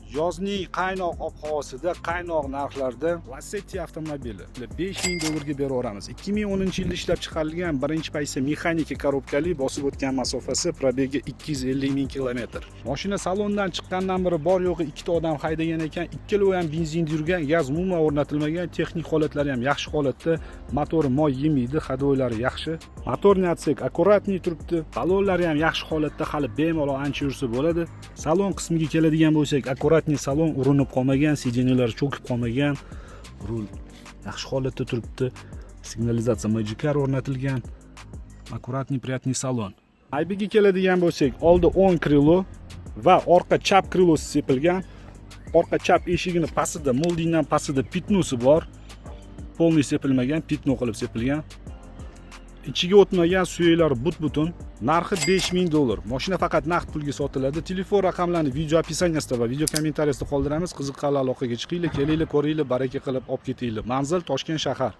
Yozning qaynoq ob-havosida, qaynoq narxlarda Lacetti avtomobili $5000 beraveramiz. 2010-yilda ishlab chiqarilgan birinchi paysa mexanika korobkali, bosib o'tgan masofasi probegi 250 ming kilometr. Mashina salondan chiqqandan beri bor yo'g'i ikkita odam haydagan ekan, ikkalovi ham benzinda yurgan, gaz umuman o'rnatilmagan, texnik holatlari ham yaxshi holatda, motori moy yemaydi, hadoylari yaxshi. Motorni atsak akkuratniy turibdi, balonlari ham yaxshi holatda, hali bemalol ancha yursa bo'ladi. Salon qismiga keladigan bo'lsak, akkuratniy salon, urinib qolmagan, sidenyalar cho'kib qolmagan, rul yaxshi holatda turibdi. Signalizatsiya Magicar o'rnatilgan. Akkuratniy, приятный salon. Aybiga keladigan bo'lsak, oldi 10 krilo va orqa chap krilosi sepilgan. Orqa chap eshigini pastida, moldingdan pastida pitnosi bor. Polniy sepilmagan, pitno qilib sepilgan. Ichiga o'tmagan, suyaklari but-butun. Narxi $5000. Mashina faqat naqd pulga sotiladi. Telefon raqamlarini video opisaniyasida va video kommentariyasida qoldiramiz. Qiziqqan aloqaga chiqinglar, kelinglar, ko'ringlar, baraka qilib olib ketinglar. Manzil Toshkent shahar.